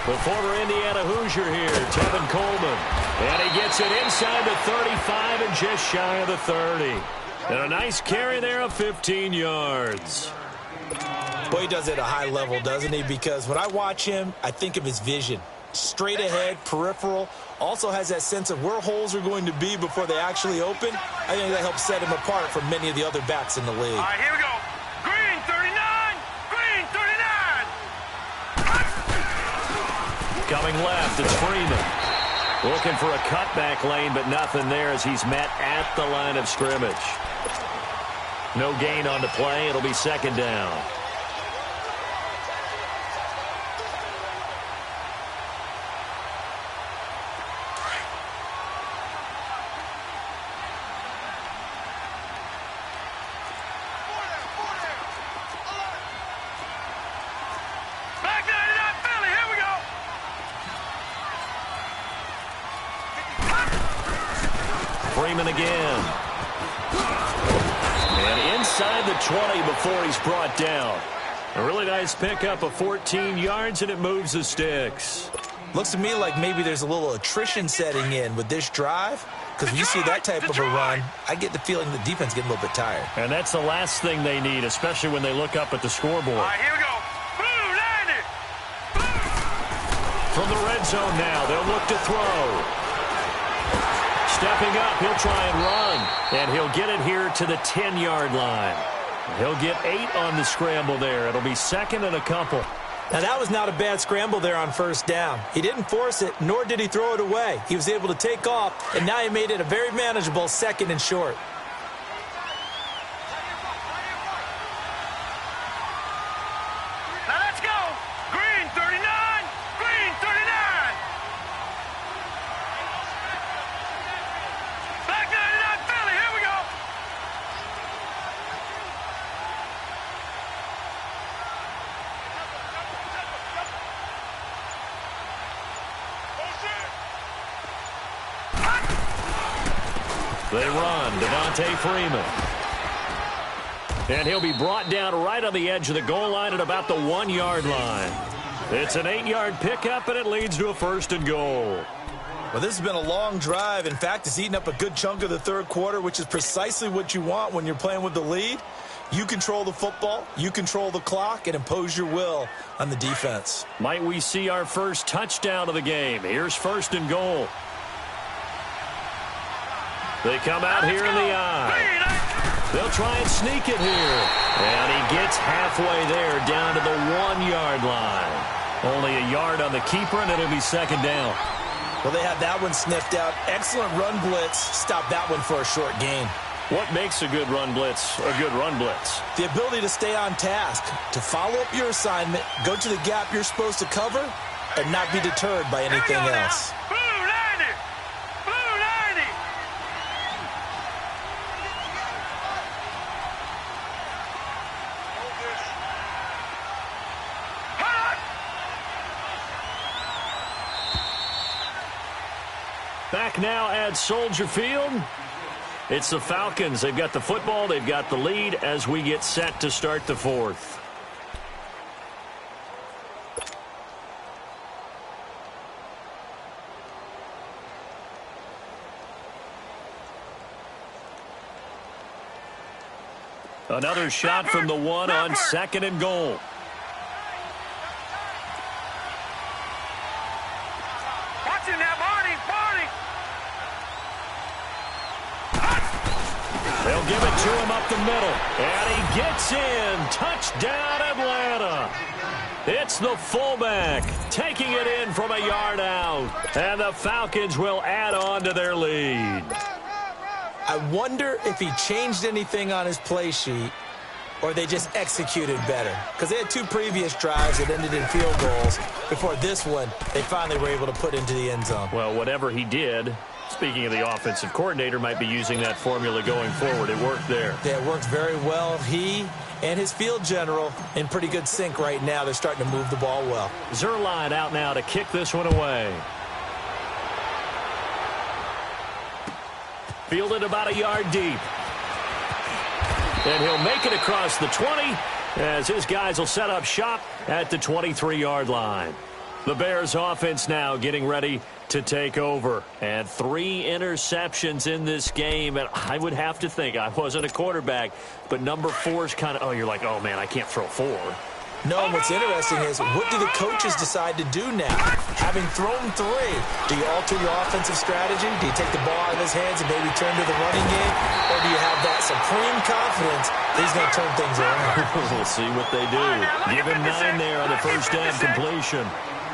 The former Indiana Hoosier here, Tevin Coleman. And he gets it inside the 35 and just shy of the 30. And a nice carry there of 15 yards. Boy, he does it at a high level, doesn't he? Because when I watch him, I think of his vision. Straight ahead, peripheral. Also has that sense of where holes are going to be before they actually open. I think that helps set him apart from many of the other backs in the league. All right, here we go. Green 39. Green 39. Coming left, it's Freeman. Looking for a cutback lane, but nothing there as he's met at the line of scrimmage. No gain on the play. It'll be second down. Freeman again. And inside the 20 before he's brought down. A really nice pickup of 14 yards, and it moves the sticks. Looks to me like maybe there's a little attrition setting in with this drive. Because when you see that type of a run, I get the feeling the defense getting a little bit tired. And that's the last thing they need, especially when they look up at the scoreboard. All right, here we go. Blue, land it. From the red zone now, they'll look to throw. Stepping up, he'll try and run. And he'll get it here to the 10-yard line. He'll get 8 on the scramble there. It'll be second and a couple. Now, that was not a bad scramble there on first down. He didn't force it, nor did he throw it away. He was able to take off, and now he made it a very manageable second and short. Now let's go. Green 39. Green 39. Back 99 Philly. Here we go. They run. Devontae Freeman. And he'll be brought down right on the edge of the goal line at about the 1-yard line. It's an 8-yard pickup, and it leads to a first and goal. Well, this has been a long drive. In fact, it's eaten up a good chunk of the third quarter, which is precisely what you want when you're playing with the lead. You control the football, you control the clock, and impose your will on the defense. Might we see our first touchdown of the game? Here's first and goal. They come out here in the eye. They'll try and sneak it here. And he gets halfway there down to the 1-yard line. Only a yard on the keeper, and it'll be second down. Well, they have that one sniffed out. Excellent run blitz. Stop that one for a short gain. What makes a good run blitz a good run blitz? The ability to stay on task, to follow up your assignment, go to the gap you're supposed to cover, and not be deterred by anything else. Blue 90. Blue 90. Back now at Soldier Field. It's the Falcons. They've got the football. They've got the lead as we get set to start the fourth. Another shot from the 1 on second and goal. Watching that, Barney. They'll give it to him up the middle. And he gets in. Touchdown, Atlanta. It's the fullback taking it in from a yard out. And the Falcons will add on to their lead. I wonder if he changed anything on his play sheet or they just executed better. Because they had 2 previous drives that ended in field goals. Before this one, they finally were able to put into the end zone. Well, whatever he did, speaking of the offensive coordinator, might be using that formula going forward. It worked there. Yeah, it worked very well. He and his field general in pretty good sync right now. They're starting to move the ball well. Zerline out now to kick this one away. Fielded about a yard deep. And he'll make it across the 20 as his guys will set up shop at the 23-yard line. The Bears offense now getting ready to take over. And 3 interceptions in this game. And I would have to think, I wasn't a quarterback, but number 4 is kind of, oh, you're like, oh, man, I can't throw 4. No, and what's interesting is, what do the coaches decide to do now? Having thrown 3, do you alter your offensive strategy? Do you take the ball out of his hands and maybe turn to the running game? Or do you have that supreme confidence that he's going to turn things around? We'll see what they do. Give him 9 there on the first down completion.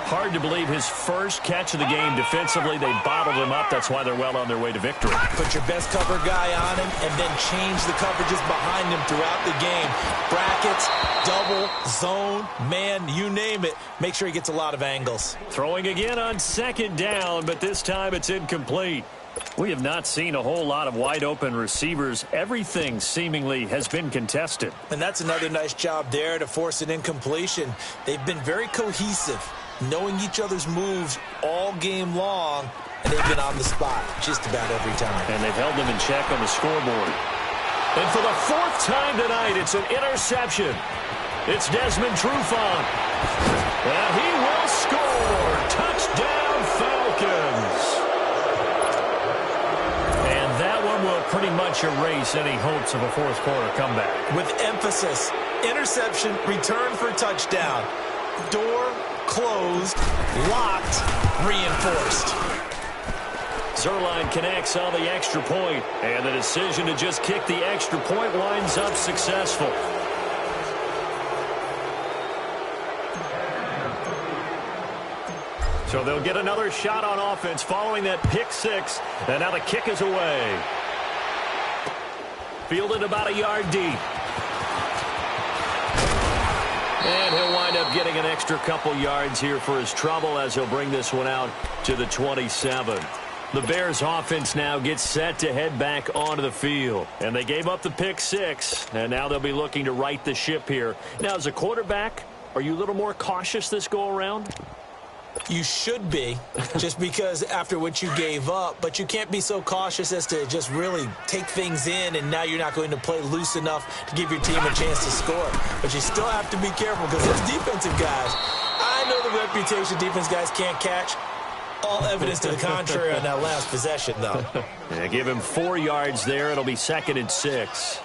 Hard to believe his first catch of the game. Defensively, they bottled him up. That's why they're well on their way to victory. Put your best cover guy on him and then change the coverages behind him throughout the game. Brackets, double, zone, man, you name it. Make sure he gets a lot of angles. Throwing again on second down, but this time it's incomplete. We have not seen a whole lot of wide-open receivers. Everything seemingly has been contested. And that's another nice job there to force an incompletion. They've been very cohesive, knowing each other's moves all game long, and they've been on the spot just about every time. And they've held them in check on the scoreboard. And for the 4th time tonight, it's an interception. It's Desmond Trufant. And he will score. Touchdown, Falcons. And that one will pretty much erase any hopes of a fourth-quarter comeback. With emphasis, interception, return for touchdown. Door closed, locked, reinforced. Zerline connects on the extra point, and the decision to just kick the extra point winds up successful. So they'll get another shot on offense following that pick 6, and now the kick is away. Fielded about a yard deep. And he'll wind up getting an extra couple yards here for his trouble as he'll bring this one out to the 27. The Bears offense now gets set to head back onto the field. And they gave up the pick 6, and now they'll be looking to right the ship here. Now, as a quarterback, are you a little more cautious this go-around? You should be, just because after what you gave up, but you can't be so cautious as to just really take things in, and now you're not going to play loose enough to give your team a chance to score. But you still have to be careful because those defensive guys, I know the reputation defense guys can't catch. All evidence to the contrary on that last possession, though. Yeah, give him 4 yards there. It'll be 2nd and 6.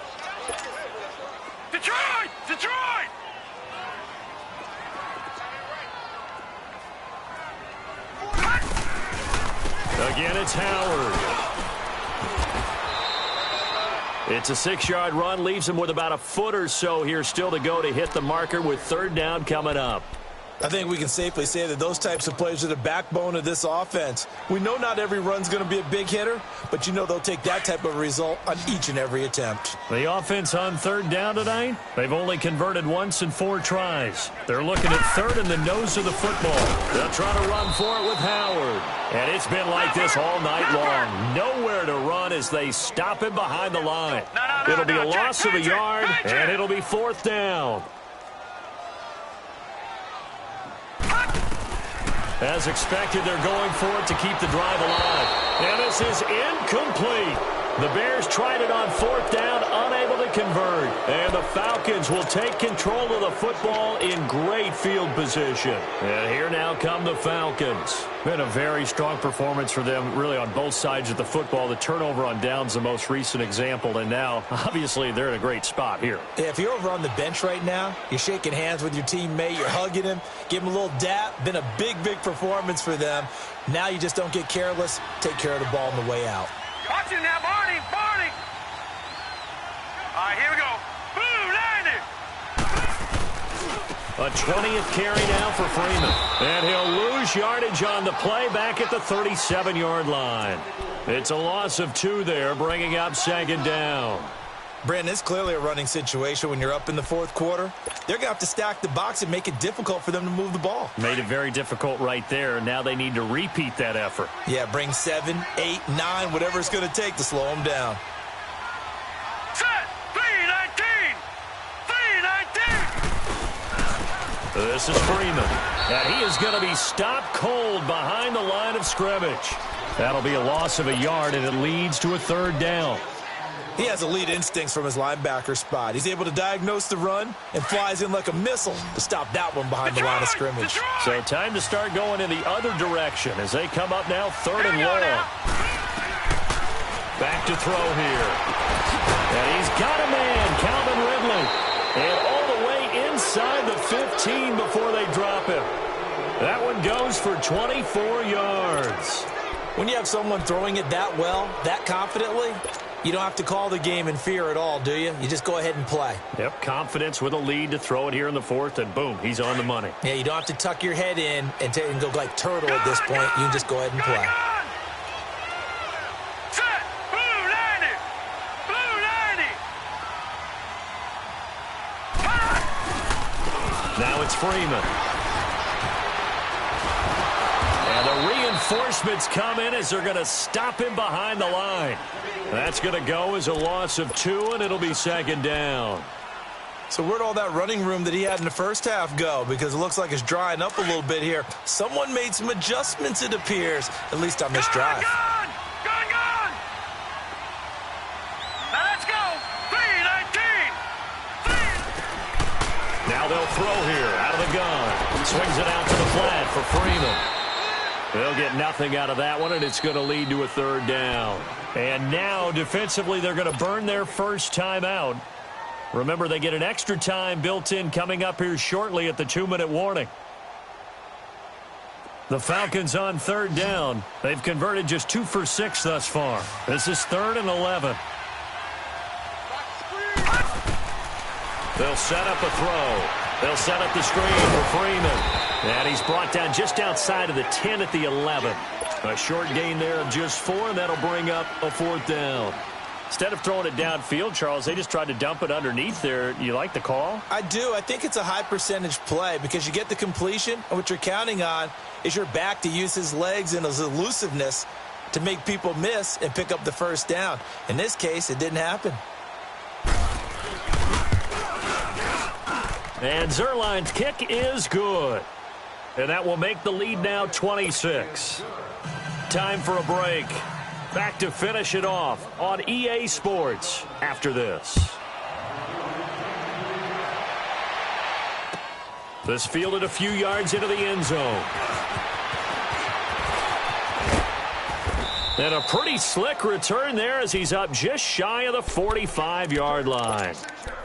Detroit! Detroit! Again, it's Howard. It's a 6-yard run, leaves him with about a foot or so here still to go to hit the marker with 3rd down coming up. I think we can safely say that those types of plays are the backbone of this offense. We know not every run's going to be a big hitter, but you know they'll take that type of result on each and every attempt. The offense on 3rd down tonight, they've only converted once in 4 tries. They're looking at 3rd in the nose of the football. They'll try to run for it with Howard. And it's been like this all night long. Nowhere to run as they stop him behind the line. It'll be a loss of a yard, and it'll be 4th down. As expected, they're going for it to keep the drive alive. And this is incomplete. The Bears tried it on 4th down, unable to convert. And the Falcons will take control of the football in great field position. And here now come the Falcons. Been a very strong performance for them, really, on both sides of the football. The turnover on downs, the most recent example. And now, obviously, they're in a great spot here. Yeah, if you're over on the bench right now, you're shaking hands with your teammate, you're hugging him, give him a little dap. Been a big, big performance for them. Now you just don't get careless. Take care of the ball on the way out. Watch it now, Barney! Barney! All right, here we go. Boom, landed! A 20th carry now for Freeman. And he'll lose yardage on the play back at the 37-yard line. It's a loss of 2 there, bringing up 2nd down. Brandon, it's clearly a running situation when you're up in the 4th quarter. They're going to have to stack the box and make it difficult for them to move the ball. Made it very difficult right there. Now they need to repeat that effort. Yeah, bring 7, 8, 9, whatever it's going to take to slow them down. Set! 3-19! 3-19! This is Freeman. And he is going to be stopped cold behind the line of scrimmage. That'll be a loss of a yard, and it leads to a 3rd down. He has elite instincts from his linebacker spot. He's able to diagnose the run and flies in like a missile to stop that one behind the line of scrimmage. So time to start going in the other direction as they come up now 3rd and long. Back to throw here. And he's got a man, Calvin Ridley. And all the way inside the 15 before they drop him. That one goes for 24 yards. When you have someone throwing it that well, that confidently, you don't have to call the game in fear at all, do you? You just go ahead and play. Yep, confidence with a lead to throw it here in the 4th, and boom, he's on the money. Yeah, you don't have to tuck your head in and go like turtle at this point. You can just go ahead and play. Set. Blue 90. Blue 90. Now it's Freeman. And the reinforcements come in as they're going to stop him behind the line. That's going to go as a loss of 2, and it'll be 2nd down. So where'd all that running room that he had in the first half go? Because it looks like it's drying up a little bit here. Someone made some adjustments, it appears, at least on this drive. Gone. Now let's go. 3-19. Now they'll throw here out of the gun. Swings it out to the flat for Freeman. They'll get nothing out of that one, and it's going to lead to a 3rd down. And now, defensively, they're going to burn their first time out. Remember, they get an extra time built in coming up here shortly at the 2-minute warning. The Falcons on 3rd down. They've converted just 2 for 6 thus far. This is 3rd and 11. They'll set up a throw. They'll set up the screen for Freeman. And he's brought down just outside of the 10 at the 11. A short gain there of just 4, and that'll bring up a 4th down. Instead of throwing it downfield, Charles, they just tried to dump it underneath there. You like the call? I do. I think it's a high percentage play because you get the completion, and what you're counting on is your back to use his legs and his elusiveness to make people miss and pick up the first down. In this case, it didn't happen. And Zerline's kick is good. And that will make the lead now 26. Time for a break. Back to finish it off on EA Sports after this. This fielded a few yards into the end zone. And a pretty slick return there as he's up just shy of the 45-yard line.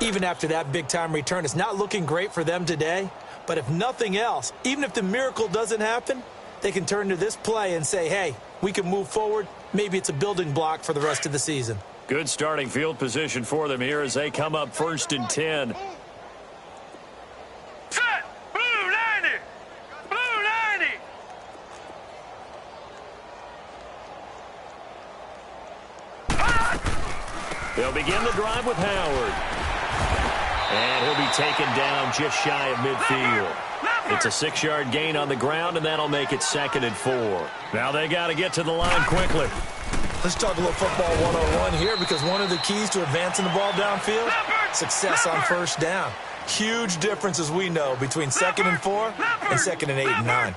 Even after that big-time return, it's not looking great for them today. But if nothing else, even if the miracle doesn't happen, they can turn to this play and say, hey, we can move forward. Maybe it's a building block for the rest of the season. Good starting field position for them here as they come up 1st and 10. Set. Blue 90. Blue 90. They'll begin the drive with Howard. And he'll be taken down just shy of midfield. It's a 6-yard gain on the ground, and that'll make it 2nd and 4. Now they got to get to the line quickly. Let's talk a little football 101 here because one of the keys to advancing the ball downfield, success on first down. Huge difference, as we know, between 2nd and 4 and 2nd and 8 and 9.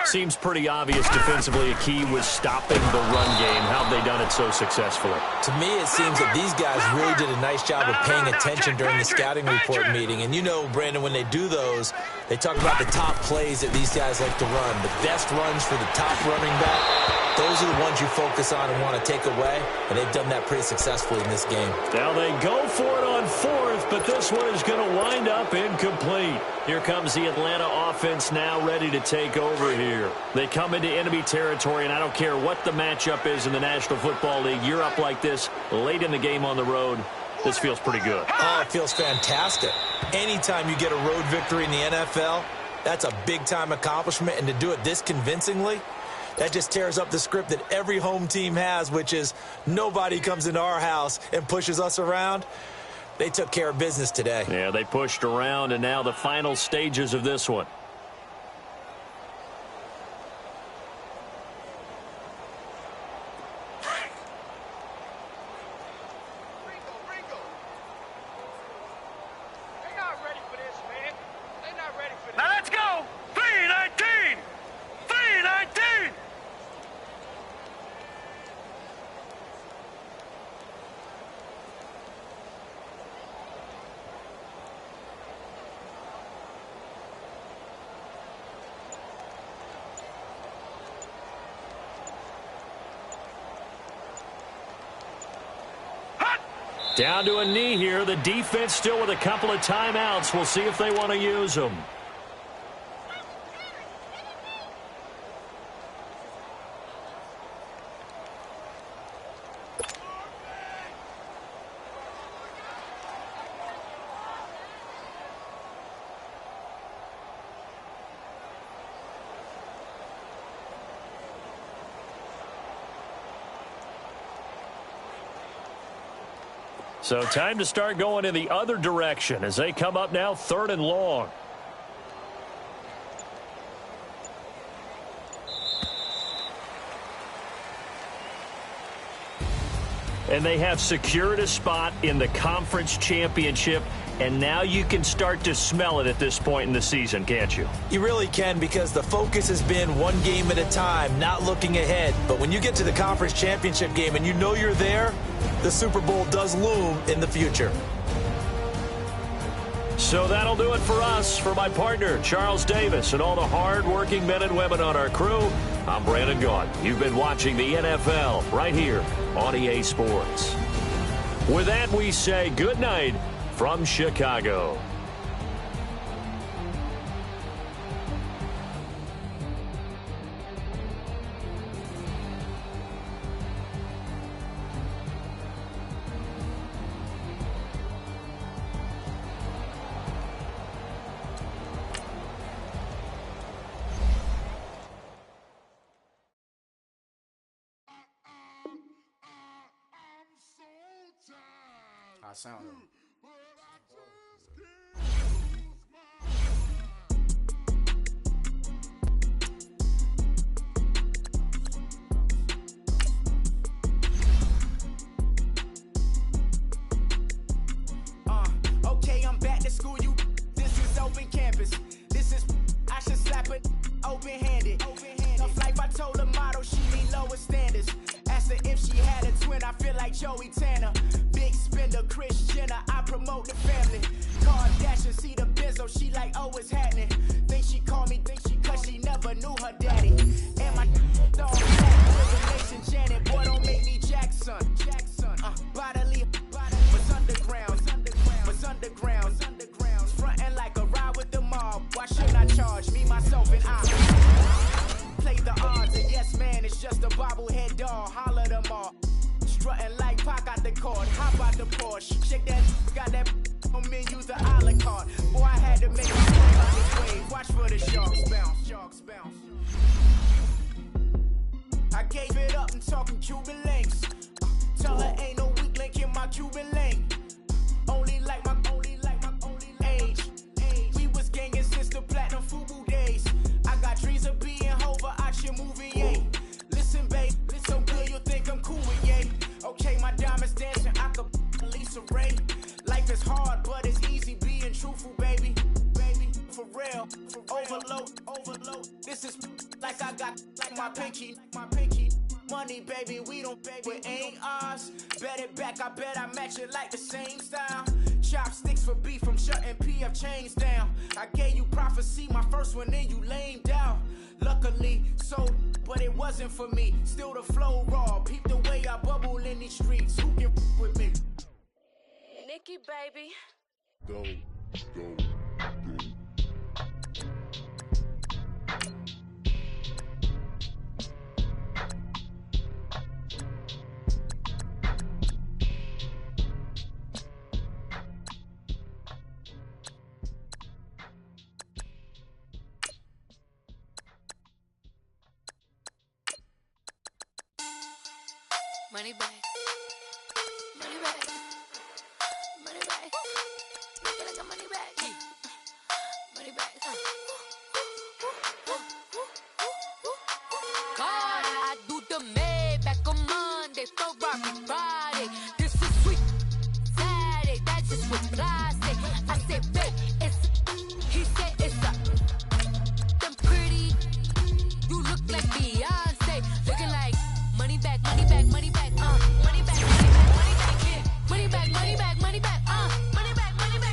Seems pretty obvious defensively a key was stopping the run game. How have they done it so successfully? To me, it seems that these guys really did a nice job of paying attention during the scouting report meeting. And you know, Brandon, when they do those, they talk about the top plays that these guys like to run. The best runs for the top running back. Those are the ones you focus on and want to take away, and they've done that pretty successfully in this game. Now they go for it on 4th, but this one is going to wind up incomplete. Here comes the Atlanta offense now ready to take over here. They come into enemy territory, and I don't care what the matchup is in the National Football League. You're up like this late in the game on the road. This feels pretty good. Oh, it feels fantastic. Anytime you get a road victory in the NFL, that's a big-time accomplishment, and to do it this convincingly, that just tears up the script that every home team has, which is nobody comes into our house and pushes us around. They took care of business today. Yeah, they pushed around, and now the final stages of this one. Now let's go. 3-19. 3-19. Down to a knee here. The defense still with a couple of timeouts. We'll see if they want to use them. So time to start going in the other direction as they come up now 3rd and long. And they have secured a spot in the conference championship, and now you can start to smell it at this point in the season, can't you? You really can, because the focus has been one game at a time, not looking ahead. But when you get to the conference championship game and you know you're there, the Super Bowl does loom in the future. So that'll do it for us. For my partner, Charles Davis, and all the hard-working men and women on our crew, I'm Brandon Gaudin. You've been watching the NFL right here on EA Sports. With that, we say good night from Chicago. I sound him. Okay, I'm back to school. This is open campus. This is I should slap it open-handed. Tough life, I told her motto, she need lower standards. Asked her if she had a twin, I feel like Joey Tanner. Big spender, Kris Jenner, I promote the family. Kardashian, see the Benzo, she like, oh, it's happening. Think she called me, cause she never knew her daddy. And my dog, Nation Janet, boy, don't make me Jackson. Bodily, was underground, frontin' like a ride with the mob. Why shouldn't I charge me, myself, and I? Play the odds, and yes, man, it's just a bobblehead doll. Holler them all. Strutting like Pac out the cord, hop out the Porsche. Shake that, got that on me, use the a la carte. Boy, I had to make a swing on this wave. Watch for the sharks bounce. I gave it up and talking Cuban links. Tell her ain't no weak link in my Cuban link. Only like my age. We was gangin' since the platinum FUBU days. I got dreams of being Hova out your movie, yeah. Listen, babe, so good you'll think I'm cool with yay. Okay, my diamonds dancing, I could Lisa Ray. Life is hard, but it's easy being truthful, baby. For real, overload. This is like I got like my pinky. Money, baby, we don't pay, it ain't ours. Bet it back, I bet I match it like the same style. Chopsticks for beef from shutting PF chains down. I gave you prophecy, my first one, then you lamed out. Luckily, sold, but it wasn't for me. Still the flow raw, peep the way I bubble in these streets. Who can with me? Nikki, baby. Go. Money back. Looking like a money back. Money back. God, I do the Maybach on Monday, Ferrari Friday. This is sweet Saturday, that's just what I say. I say, babe, he said it's a. Them pretty, you look like Beyonce. Looking like money back. Money back, money back, yeah. Money back,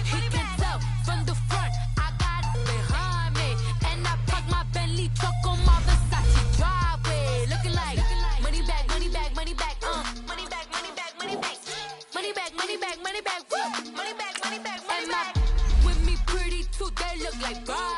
he can tell from the front, I got it behind me. And I park my Bentley truck on my Versace driveway. Looking like money back, money back, money back, like Barbie.